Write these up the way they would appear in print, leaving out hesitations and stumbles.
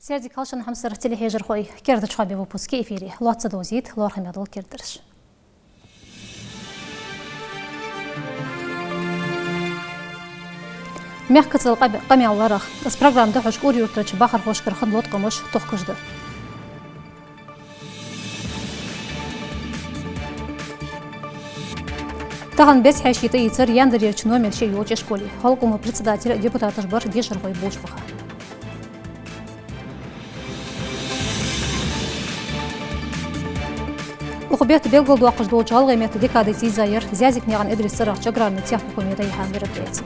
سيادي كالشان حمسر تليحيجر خوي كيرد شخابي وبوسكي إفيري لواتس دوزيت لور حميدل كيردرش ميحكت القمي على الرخ بس برنامج دحوش كوري ورتش باخر خوش كرخن لوت قمش تخكجده تاغن بس حاشيتي يصير يندر يرچنومل شي يوچ школе халкому председатель депутат жбар дешервой бушпаха وخبيت بيلغول واقش دول جال غيمت ديكادي زاير زيازك نيغان ادريس سرق جغران تياح حكومية يحان بربيت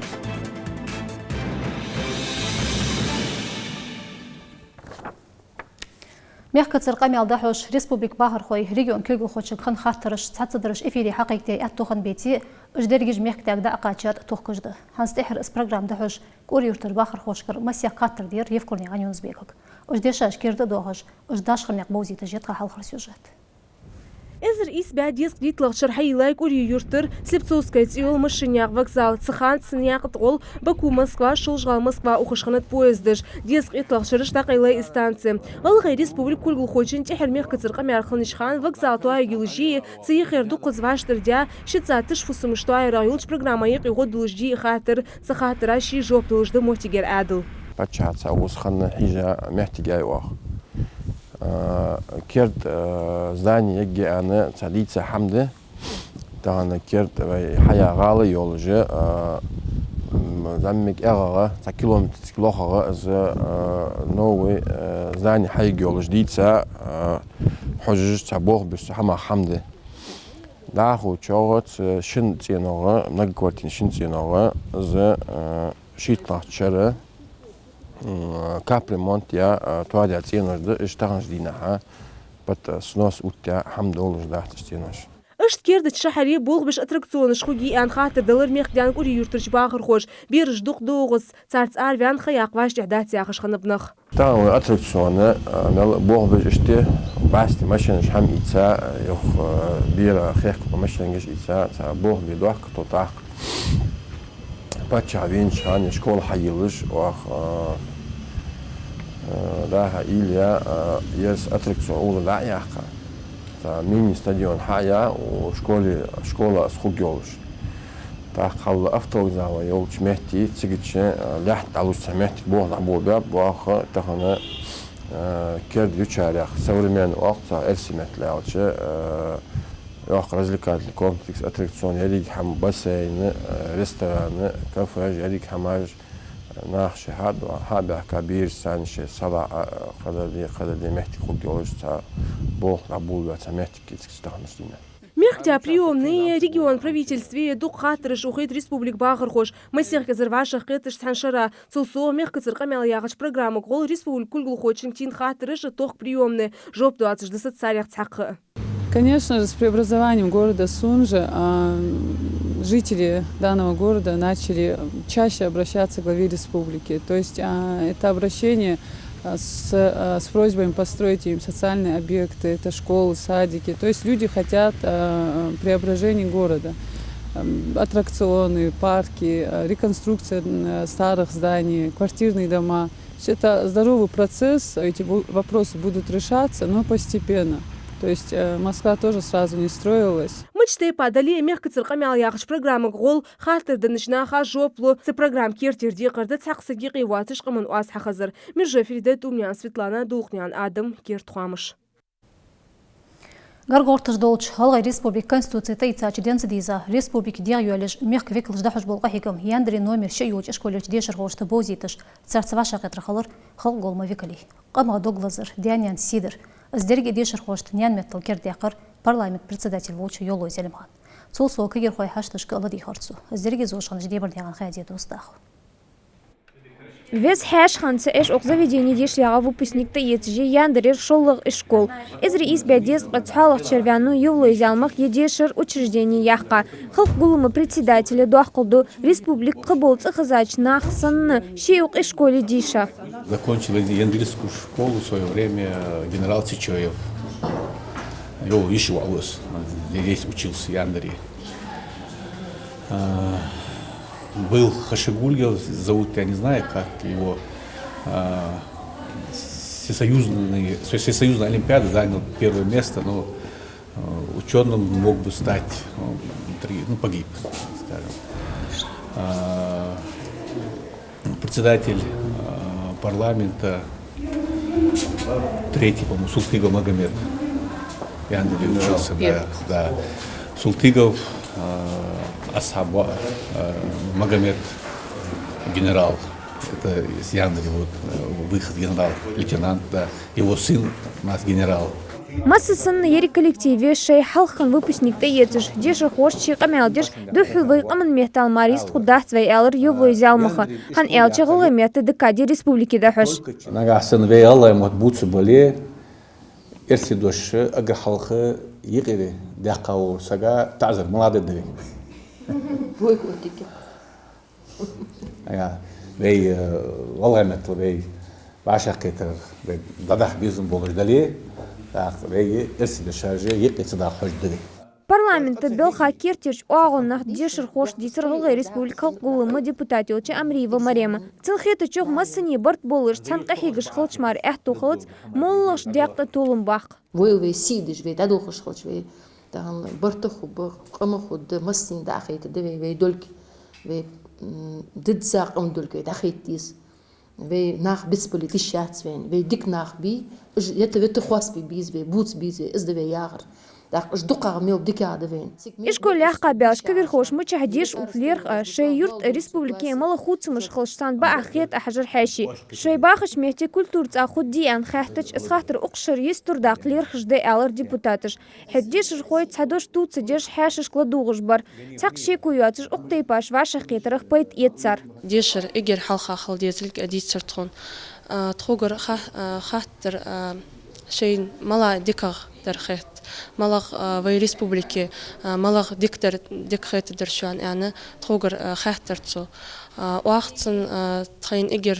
ميحكت سرقامي الدحوش ريسبوبليك باهر خوي ريجون كيلغو خوشك خن خاطرش تصدرش افيري حقيقتي اتوخن بيتي اجدرجج ميحكت اقدا اقاچات توخكجده هانستحر اس برنامج دحوش كوريورتر باهر خوشكر مسيا خاطر دير يفكرني عن يونزبيكك اجدشاش كيرده دوغش اجداش خنق بوزي تجيت حال سيوجات إزر إيس بعد يسقيت لغشر حي لايك وري يورتر سلبتوس كيتيول مشينياق وокзал цхан سنياق تقول بكو موسكوا شولجغال موسكوا وخشخنت بويزدج ديسقيت لغشرش تاقيلاي استانسي الغي ريسبوبليك كل خوجين تحر ميخ كترقى ميرخنشخان وокзал توای گيلجي تيخير دوقز واشتر ديا شتزاتش فسمشتوای رايولش программа يقي غدلجي خاطر سخاطر شي جوب دوجد موتيجر عادل باتشات اوسخن حيجا محتاجاي واخ كرد здание يجي أنا تعليت حمد تاعنا كرد حياة غالي يولجي زمك أغا تا كيلومتر كيلوخا از نوي здание حي يولج ديتا حجج تبوخ بس حما حمد داخو تشوت شن تينوغا نقوتين شن تينوغا از شيطلع تشرة كابريمونت يا توادي تينوش اشتغلش دينها بت سنوس وتاع حمد الله جداحت تينوش اشت كيرد تشحري بولغ باش اتراكسيون شخوغي ان خاطر دلر ميخ ديان كوري يورترش باخر خوش بيرج دوق دوغس صارت ارفيان خياق واش دعدات يا خش خنبنخ تاع اتراكسيون مال بوغ باش اشتي باستي ماشين شحم ايتا يخ بيرا خيق ماشين جش ايتا تاع بوغ بيدوح كتوطاق باتشا وين شان شكول حيلش واخ داها إليا يس أتركسون أول لا يحقا ميني ستاديون حياة وشكولة سخوجولش تاخل أفتوك زاوية يولش مهتي تسجدش لحت علوش مهتي بوه لعبو باب واخ تخنا كرد يوتشاريخ سوريمان وقت إرسمت لاوتش واخ развлекательный комплекс أتركسون يريك حم باسين ريستوران كافيه يريك حماج ناخش هذا كبير سانش صلاة قدر محتي خوب جوش تا بوه لعبول وتا محتي كيتستخدمش دينا ميختя приемные регион правительстве дух хатырыш ухит республик багыр хош масих казырваша хытыш саншара цулсо мех кызырка мелягыч программа гол республик кулгул хочин тин хатырыш тох приемный жоп 20 царях цакы. Конечно же, с преобразованием города Сунжа жители данного города начали чаще обращаться к главе республики. То есть это обращение с просьбой построить им социальные объекты, это школы, садики. То есть люди хотят преображения города. Аттракционы, парки, реконструкция старых зданий, квартирные дома. Это здоровый процесс, эти вопросы будут решаться, но постепенно. То есть Москва тоже сразу не строилась. Мечты падали, мягко циркамял яхш программы гол, хатер днешна хажопло, це программ киртирди кырды цаксыги кыйватыш кымын уаз хахазыр. Миржефриде Тумнян Светлана Духнян Адам Киртхуамыш. Гаргортыш долч халгай республик конституция тайцач денцидиза республик диагюэлж мягко виклж дахуш болга хигам яндри номер шеюч школоч дешер гошты бозитыш царцваша катрахалыр хал голма викали. Кама доглазыр Дианян Сидер Сдерги дешер хошт нян меттал кердякар парламент председатель волчу Йолой Зелимхан. Цулсо кигер хой хаштышкы алади харцу. Сдерги зошхан ждебар дяган хайдет устаху. Вес хэш ханцы эш ок заведение дешляга выпускник-то етжи яндерер шоллык школ. Изри избядес пацхалых червяну Йолой Зелмах едешер учреждение яхка. Хылк гулымы председателя дуахкулду республик кыболцы хазачнах санны шеюк школе диша. Закончил яндерскую школу в свое время генерал Чичоев. Его еще волос. Здесь учился в Яндере. Был Хашигульгел, зовут, я не знаю, как его, всесоюзной олимпиады занял первое место, но ученым мог бы стать, погиб, скажем. Председатель парламента, третий, по-моему, Султыгов Магомед. Я учился, да. Султыгов, Асаба, Магомед, генерал. Это из Яндри, вот, выход генерал-лейтенант, да. Его сын у нас генерал. Массасын ери коллективе шей халхан выпускник таетыш, деши хош чиqa мелдеш, духилвый камын метал марист худах цвей элэр ювлой зялмаха, хан элчи гылы меты декади республики дахош. Нагасан вей аллай мот буцу боле, эрси доши ага халхы егири дяқау сага тазыр млады дви. Бой котики. Вей аллай метл вей башақ кетір, вей дадах бизнес болыш дали, Парламенты Белха Кертич оағыннақ дешір хош десірғылы республикалық ғылымы депутаты өтші Амриева Марема. Цілхеті чоқ масыне бұрт болыш, цанқа хегіш қылчмар әхту қылыц, молылыш дияқты толым бақ. Вой сидиш, вей дадылғыш қылч, вей бұрты құбы, қымы құдды, масыне дақайты, вей дөлкі, вей дідзақ ұм дөлкі, дақайттейіз. Вей нах бисполи тишяцвен, вей дик нах би, это вей тухвас биз, вей буц биз, изда вей ягр. Так ждука мел дикяда вен. Ишколь ляхка бяшка верхош мы чахдиш уфлерх шей юрт республики мала хуцмыш хылштан ба ахет ахжар хаши. Шей бахыш мехте культур цахуди ан хахтач исхатр уқшыр естур дақлер хжде алар депутатыш. Хеддиш рхой цадош туца деш хашиш кладуғыш бар. Цақ шеку юатыш уқтай паш ваша хетрах пайт етцар. Дешер эгер халха халдезілк әдейцертхон. Тхугар хаттыр шейн мала диках дархет. Малах в республике, малах диктор дикхет дершан, яны тхогар хахтерцу. Уахтсан тхайн игер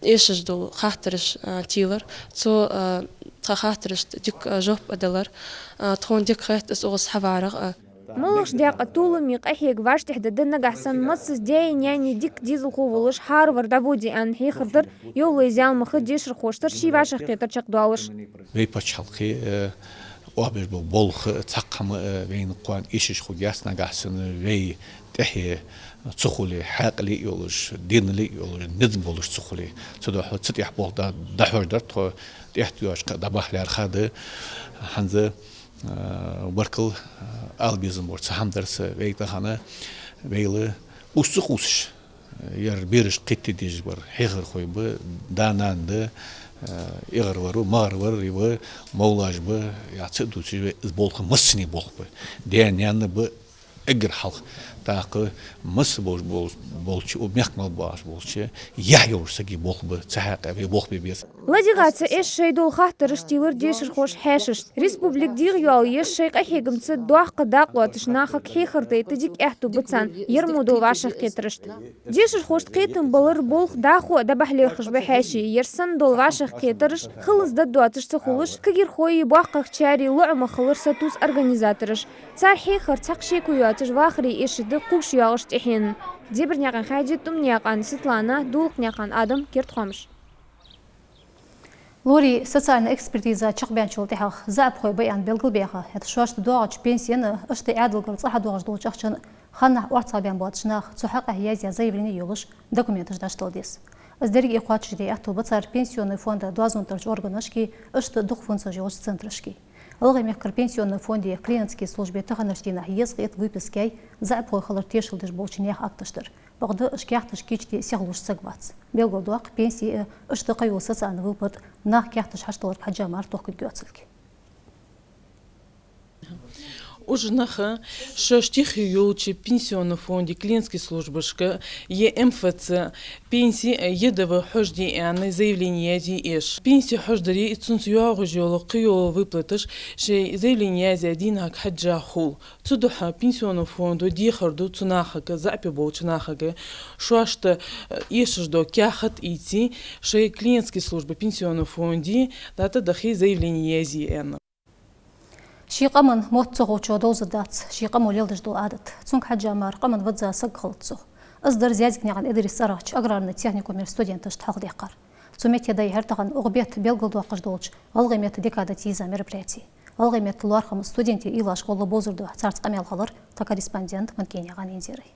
ешеждул хахтерш тилер, цо хахтерш дик жоп адалар, тхон дикхет is оғыз хавараг. Молыш дяк атулы миқ ахег ваш тихдады нагасан массыз дяй няни дик дизл ховылыш Харвард аводи ан хейхырдыр йолы зялмахы дешір хоштыр ши вашах кетір чақдуалыш. Вей пачалқи обер бұл болхы цаққамы вейн қуан ешіш хугяс нагасан вей тәхе цухули хақли йолыш, динли йолыш, низм болыш цухули. Цудаху цитях болда дахырдар то тәхтуяшқа дабахляр хады ханзы Баркал албизм борца хамдарса вейтахана вейлы усук усш яр бериш кетти диж бар хегер койбы дананды игер бару мар бар ибы моулажбы яцы дучи болхы мысни болхбы ден янны бы эгер халк тақы мыс болчу обмякмал баш болчу я yorсаги болхбы цахака ве болхбы бес Ладигаца эш шейдул хахтырыш тилыр дешір хош хэшыш. Республик дир юал еш шейк ахегімцы дуаққа дақуатыш нахак хейхырды тадик әхту бұтсан ермудул вашах кетірішт. Дешір хош қейтін болыр болх дақу дабахлерхыш бәхәші ерсан дол вашах кетіріш қылызда дуатышсы хулыш кагер хойы буаққақ чари луዕма қылыр сатус организаторыш. Цар хейхыр цақ шеку юатыш вахри ешіді құш юалыш техен. Дебір няқан хайдеттум няқан Светлана, дулық няқан Адам Кертхомыш. Лори социальная экспертиза чахбянчул тихах заапхой баян белгылбеха. Это шуаш дуач пенсияны ышты әділгір цаха дуаш дол чахчын ханна уарцабян буатшнах цухақ ахиязия заявление юлыш документы ждаштыл дес. Издерги ихуат жиде ахтубы цар пенсионный фонда дуазунтарч органышки ышты дух функция жылыш центрышки. Алғы меккір пенсионный фонде клиентские службе таханырштина езғет выпискай заапхой халыр тешілдіш болчынях актыштыр. Бағды ұшкяқтыш кечте сеғылуш сығвац. Белгодуақ пенсии ұшты қайу социальный выпад нақ кяқтыш хаштылар хаджамар тоқы гөцілгі. Ужнаха шаштих юлчи пенсионный фонде клиентской службышка ЕМФЦ пенсии едова хожди и заявление ди пенсии хождари и цунцюагу жолу қио выплатыш шей заявление динак хаджа хул цудуха пенсионный фонду дихарду цунахака запи болчнахака шуашта ешждо кяхат ити шей клиентской службы пенсионный фонде дата дахи заявление ди شيقمن موتزو تشودوز دات شيقم وليلدش دو عادت цунк حجامار قمن وزا سق خلطسو اصدر زيادك نعن ادري سراج اقرارنا تيخنيكو مير ستودينتش تحق ديقار Цумет ядай хертаган огбет белголду акыждолч, алгымет декада тиза мероприятий. Алгымет луархам студенти ила школа бозурду царцкамел халыр, та корреспондент Манкеняган инзирай.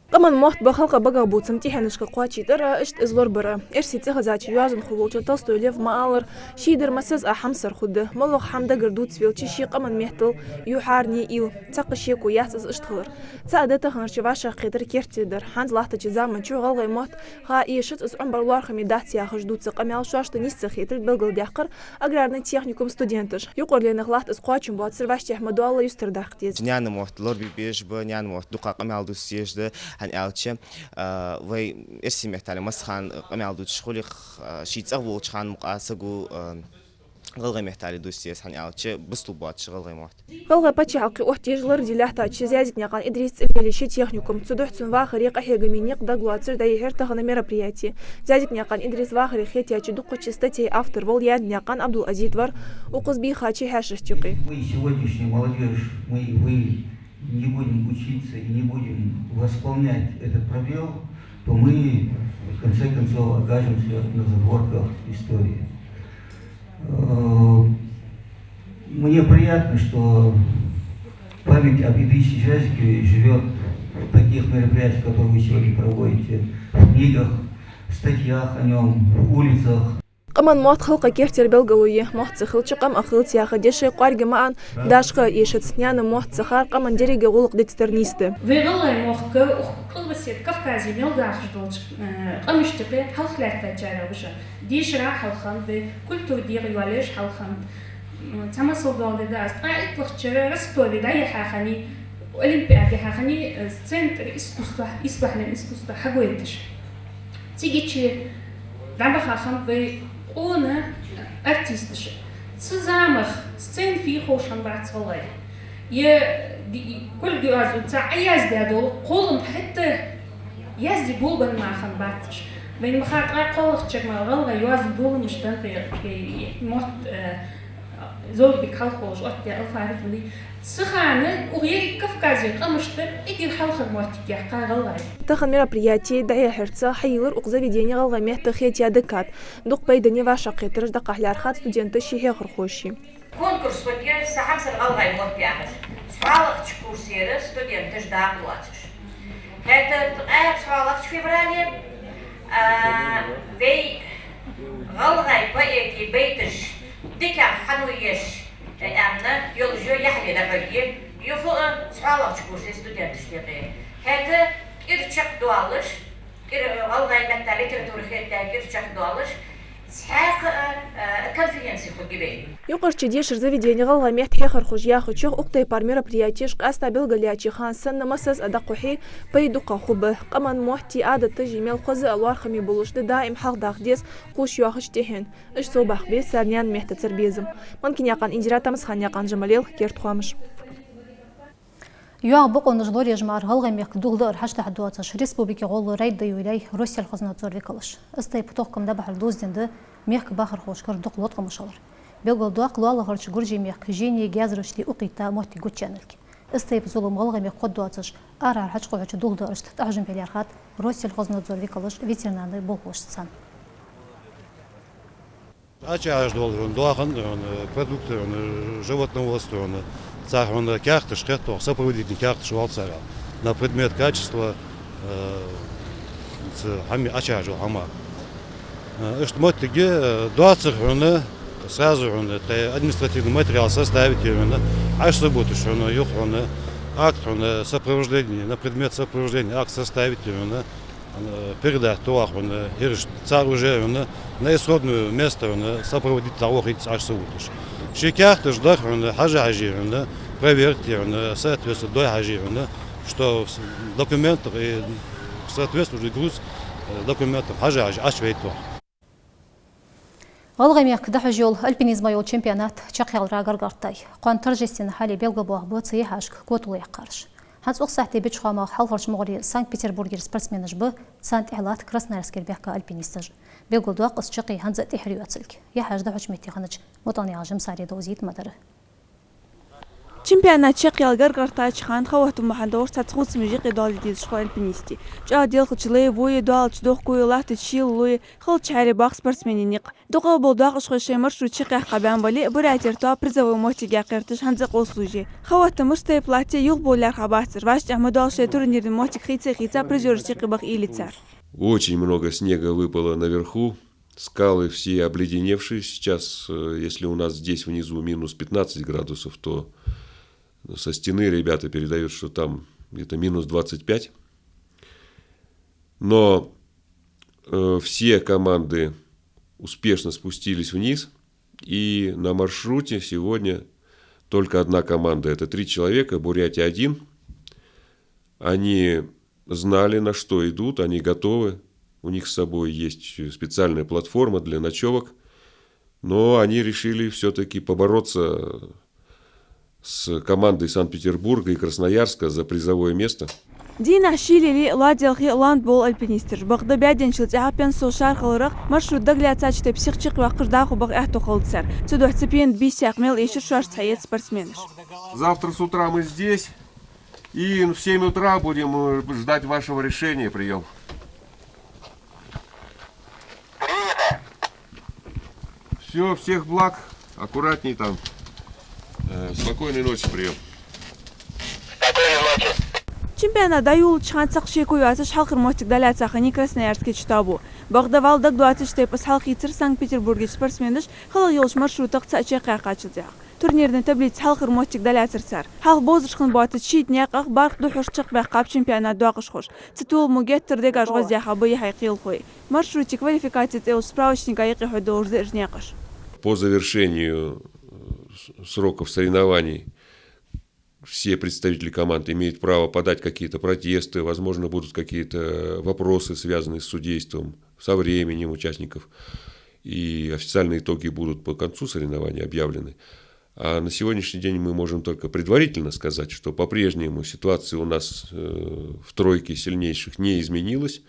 Каман мохт бахалка бага буцам тиханышка қуачидыр ишт излор бара. Эрси тихазачи юазын хулулчу Толстой Лев маалыр шидер масаз ахамсар худы. Молох хамда гырдут свилчи ши каман мехтл юхарни ил цақышеку ясыз иштхылыр. Цаадета ханарчи ваша қидыр кертидыр. Ханз лахтачи заман чу галгай мохт ха ишит из умбар луархами датия хаждуцы камял шашты нисцы хитрит белгал дяхкар аграрный техникум студентыш. Юқорленых лахт из қуачим буат сырвашти ахмадуалла юстердахтез. Няны мохт лорби беш бы няны мохт дуқа камял дусежды. هن ألتش وي إرسي محتاج مسخان قمع دوت شغلخ شيء أغوى شخان مقاسقو غلغي محتاج دوستيس هن ألتش بستوبات شغلغي محت غلغي بتشي حقي أحتيجلر دلهتا تشزيزت نقان إدريس إليشي تيخنيكم تصدح تنواخر يقحي جمينيق دغلاتر دايهر تخنا мероприятие زازت نقان إدريس واخر خيتيا تدق تشستتي автор вольян نقان عبد العزيز ور وقص بيخا تشي هاششتقي мы сегодняшний молодежь вы не будем учиться и не будем восполнять этот пробел, то мы в конце концов окажемся на задворках истории. Мне приятно, что память об Идрисе Жазикове живет в таких мероприятиях, которые вы сегодня проводите, в книгах, в статьях о нем, в улицах. قمان موت خلق كيرتر بلغلويه موت خلچ قم اخلت يا خدشه قارج معن داشخه يشت نيان موت سخار قمان دريغ غلق دترنيست ويغل موخ قلبسيت كفكازي ملغاش دوت قمشتبه حلخلات تجاربش ديش راح الخن بكل ديغ يوالش حلخن تمسل دول داست اطلق رستوري دا يحخني اولمبياد يحخني سنتر اسبحنا اسكوستا حقويتش تيجي دابا خاخم أنا أرتيستش تزامخ سين في خوشان بعد صلاة كل جوازو تاع يزدي هذول قولن حتى يزدي بولبن ما خن بعدش بين مخاط قولك تشك ما غلغة يوازن بولن مشتن في موت زول بكال خوش أتى ألفارف لي سخانة وغير كفكازي قمشتر إدي حلخ موتك يحقا غلغة تخن мероприятие دعية حرصة حيلر وقزаведение غلغة مهت خيتيا دكات دوق بيدني واشا قيترش دقا حلارخات ستودنت شيهي خرخوشي كونكورس وكير سحمسر غلغة موت بيعمل سحالق تشكورسير ستودنتش داقلواتش هذا تقاعد سحالق فيبرالي في غلغة بيتي بيتش ديكا حنويش أنا يلجو يحلي دفعي يفوق سحالة شكورسي ستودنت تشتغل هذا إرتشق دوالش والله مثلا ليتراتورة إرتشق دوالش سحاق конференции خدي يقرش ديش заведение غلغة ميت حيخر خجيا خجيخ أقطي بار мероприятие قاستا بلغلياتي خان سن مسس أدقوحي بيدوقا خوبه قمان موحتي عادة تجي ميل خوزي ألوار خمي بلوش دائم حق داخ ديس قوش يوخش تيهن إش صوباخ بي سارنيان ميحت تربيزم ممكن يقان إنجرا تمسخان يقان جماليل كيرت خوامش يوغ بقون جلوري جمار غلغة ميق دولدار حشت حدواتش ريسبوبيكي غولو رايد ديولي روسيا الخزنة تزوريكالش استي بطوخكم دبح الدوزدين ده ميق باخر خوشكر دوق لوتق مشالر بيلغل دوق لوالا غرش گرجي ميق جيني جازرش دي اقيتا موتي گوچانلك استي بزولم غلغة ميق قدواتش ارار حش قوعش دولدارش تتعجم بليارخات روسيا الخزنة تزوريكالش ветеринарный болхош сан Ачаш доллар, дуахан, продукты, животноводство, царь, карты, шкетов, сопроводительный карты, швалцара на предмет качества, хами ачаш, хама. Что мы таки 20 сразу административный материал составить, а что будет, что акт сопровождения, на предмет сопровождения акт составить, передать товар, царь уже на исходное место сопроводить того, аж сутишь. Шикарты ждать, хажи, проверьте, соответственно, до хажи, что документов и соответствующий груз документов хажи, аж вейту. غلغة ميق دحجول البينيزما يول чемпионат чақял рагар гартай. Қуан торжествен хали белгабуах боцые хашк котулы яқарш. Ханс оқсахте бечхама халфарш муғри Санкт-Петербургер спортсменыш бы Сант Илат Красноярский бяхка альпинистыж. Белгадуақ ысчықи ханза техрию ацылк. Я хажда хучмети ханыч мутани ажым сари доузит мадары. Чемпионат Чехиялгар Гартач хан хавату махандор цацхуц мижик идали диз школ альпинисти. Жадел хчле вое дуалч дохкуй лахт чил луй хал чари бах спортсменник. Дуга болдак шхошэ маршрут чеқах қабан бали буратер-то призовой мотига қертыш ханзақ ослужи. Хавату мыштай платье юг болар хабасыр. Ваш ахмадалшэ турнирный мотик хица призер чеқибах илицар. Очень много снега выпало наверху. Скалы все обледеневшие. Сейчас, если у нас здесь внизу минус 15 градусов, то со стены ребята передают, что там где-то минус 25. Но все команды успешно спустились вниз. И на маршруте сегодня только одна команда. Это 3 человека, Бурятия 1. Они знали, на что идут, они готовы. У них с собой есть специальная платформа для ночевок. Но они решили все-таки побороться с командой Санкт-Петербурга и Красноярска за призовое место. Дина Шилили ладелхи ландбол альпинистер. Бақды бәден шылтяғапен сошар қылырық маршрутта гляцачты психчик вақырдағы бақ әхту қылдсар. Цудух цепен бисяқмел ешір шаш сает спортсменыш. Завтра с утра мы здесь. И в 7 утра будем ждать вашего решения. Прием. Все, всех благ. Аккуратней там. Спокойной ночи, прием. Чемпионат даюл чханцақ шеку юасыш халқыр мотик даляцақыни Красноярске чтабу. Бағдавалдық 24 пас халқы ицір Санкт-Петербурге спортсменыш халық елш маршрутық цачеққа қачылдяқ. Турнирный таблиц халқыр мотик даляцырсар. Халық бозышқын буаты читняқ ақ барқ дұхышчық бәққап чемпионат дуақыш хош. Цитул мугеттірдек ажғыз яқа бұй хайқил қой. Маршруте квалификации тел справочника яқи хойды орзы жнеқыш. По завершению сроков соревнований все представители команд имеют право подать какие-то протесты, возможно, будут какие-то вопросы, связанные с судейством, со временем участников. И официальные итоги будут по концу соревнований объявлены. А на сегодняшний день мы можем только предварительно сказать, что по-прежнему ситуация у нас в тройке сильнейших не изменилась.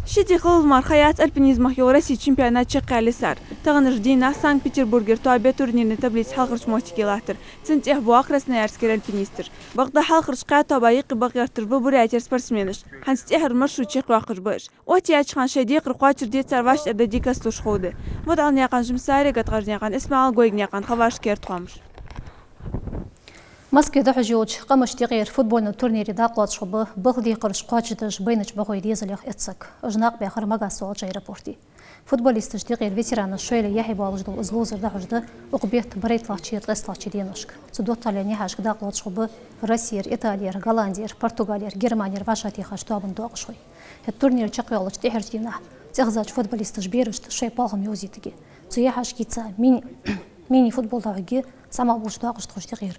Шети хылмар хаят альпинизм России чемпионат чекалисар. Тагыныш дина Санкт-Петербургер туабе турнирный таблиц халқырш мотикелатыр. Центех буақ Красноярский альпинистер. Бағда халқырш қата байық бағыртыр Бурятия спортсменыш. Ханстехер маршрут чек вақыр баш. Оти ачқан шеди қырқуачыр детсар ваш әдәдика стушхуды. Вот ал няқан жымсаре гатғар няқан Исмаил Гойг няқан хаваш кертуамыш. Москвада хожуч قامش تغيير فوتبولنا تورنيري داقوات شبه بغدي قرش قاچدش بينش بغوي ديزليخ اتسك جناق بآخر مغا سوال جايرابورتي فوتبوليستش تغيير فيتران شويلة يحي بالجدو ازلوزر داحجده وقبيت بريت لاچير غسلاچي دينشك цудот طاليان يحاشك داقوات شبه روسير إيطالير غولندير برتغالير германير вашати хаштуабын доqшой التورنير чакыялыч техертина цехзач футболиستش бирышт шей палгым юзитиги цуяхаш кица мини футболдагы сама булш доqштыш тغيير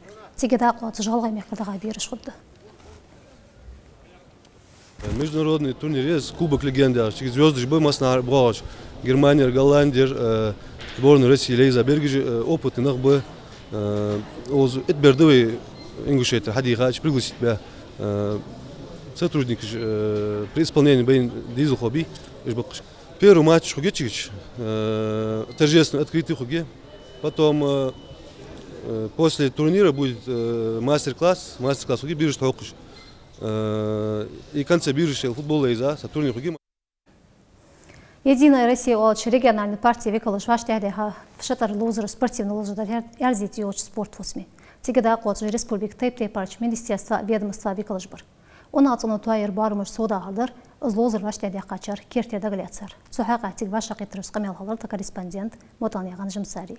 Международный турнир есть Кубок легенды. Звезды был Масна Броч, Германия, Голландия, сборная России, Лейза Бергич, опыт инах бы Эдбердовый ингушетер, Хадихач, пригласить тебя сотрудник при исполнении Бейн Дизел Хобби. Первый матч Хугечич, торжественно открытый Хуге, потом после турнира будет мастер-класс Хуги биржи Тохуш. И конце биржи футбола из-за Сатурни Хуги. Единая Россия от региональной партии векала жваштяха в шатар лузер спортивный лужадар ярзит юоч спорт фосми. Тигада от республик Тайпте парч министерства ведомства векалажбар. Он ацону туайер бармыш сода халдар лузер ваштяха качар кертеда гляцар. Цухака тиг ваша китрус камел халдар та корреспондент Мотаняган Жымсари.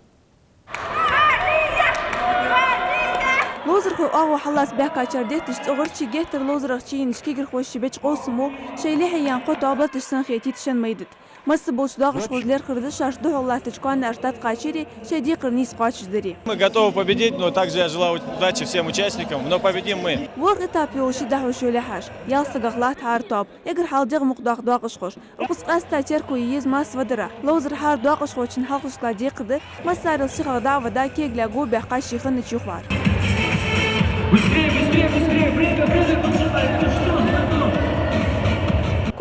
لوزرخو أو حلاس بحكا شرديتش تغرشي جهتر لوزرخشي نشكيجر خوشي بيش قوسمو شيليحي ينقو تعبلتش سنخيتي تشن ميدت مس بوش داغش خوزلير خردش اشدوح الله تشكوان ارتاد قاشيري شيدي قرنيس قاش دري. Мы готовы победить, но также я желаю удачи всем участникам, но победим мы. ورق تابي وشي دحو شولي حاش يالسا غغلات هار توب يقر حال ديغ مقداق داغش خوش وقص قاستا تيركو ييز ماس ودرا لوزر هار داغش خوشن حلقش لا ديقد مسار سيخ دعوة دا كيغ لاغو بحقا شيخن تشوخوار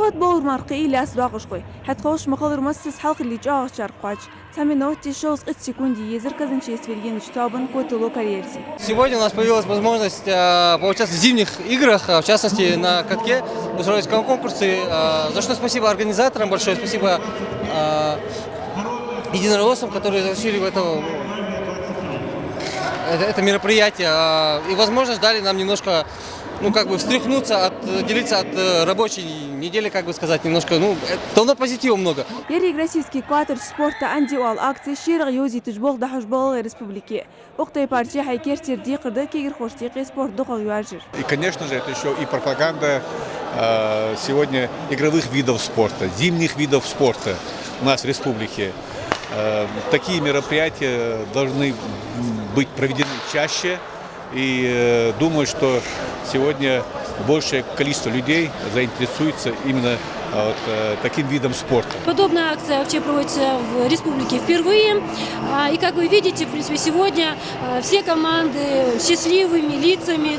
Спот бауыр марқы иляс рағышқой. Хәтқауш мақалыр массыз халқы лич ағыз жарқуач. Саминовти шоус 5 секунды езір казанче свергеныч табын котылу карьерзи. Сегодня у нас появилась возможность поучаствовать в зимних играх, в частности на катке, устроить конкурсы, за что спасибо организаторам, большое спасибо единороссам, которые разрешили это мероприятие, и возможность дали нам немножко, встряхнуться, отделиться от рабочей недели, немножко, давно позитива много. Ярик российский квартер спорта андиуал акции ширг юзи тجبوغ дахжбоغ республики. Октай партия хайкертер дикрда кегер хоштики спорт дохал юажир. И, конечно же, это еще и пропаганда сегодня игровых видов спорта, зимних видов спорта у нас в республике. Такие мероприятия должны быть проведены чаще. И думаю, что сегодня большее количество людей заинтересуется именно таким видом спорта. Подобная акция вообще проводится в республике впервые. И как вы видите, в принципе, сегодня все команды счастливыми лицами,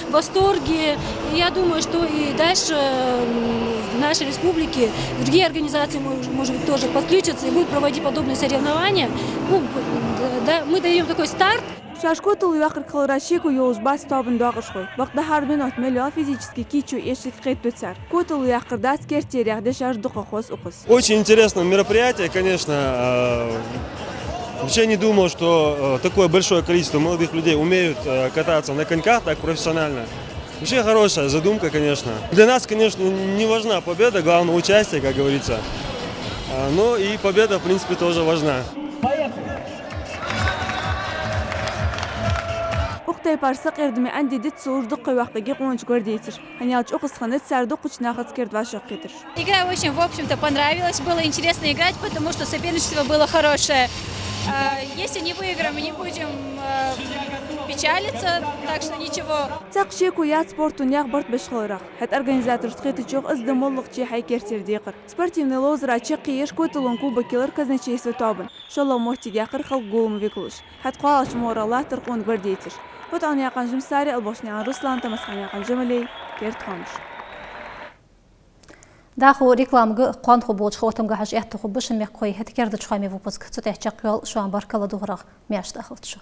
в восторге. И я думаю, что и дальше в нашей республике другие организации, может быть, тоже подключатся и будут проводить подобные соревнования. Мы даем такой старт. Шашкотул яхр калрашику юз бас табын дагышхой. Вакта харбин отмело физически кичу эшик кайтуцар. Котул яхр дас кертерях дешаш духохос укус. Очень интересное мероприятие, конечно. Вообще не думал, что такое большое количество молодых людей умеют кататься на коньках так профессионально. Вообще хорошая задумка, конечно. Для нас, конечно, не важна победа, главное участие, как говорится. Но и победа, в принципе, тоже важна. Октай парсак эрдме анди дит соурдук кайвактаги қонч гвардейцер. Ханяч оқысханет сардук кучнахат скерд вашак кетер. Игра очень, в общем-то, понравилась. Было интересно играть, потому что соперничество было хорошее. Если не выиграем, мы не будем печалиться, так что ничего. Так шеку яд спортун яхбарт бешхорах. Хат организатор схеты чок издамоллық че хайкертер декер. Спортивный лозра чеки еш котулун куба келер казначейство табын. Шалла мохти декер хал голым векулыш. Хат қуалаш моралла тұрқуын гвардейцер. Вот он яқан жымсари албошнян Руслан Тамасхан яқан жымалей керт ханш. Даху рекламгы қуанху болч хватымга хаж яхтуху бышын меккой хатикерді чухами выпуск. Цутех чаккал шуан баркала дуғырақ мяш дахылтшу.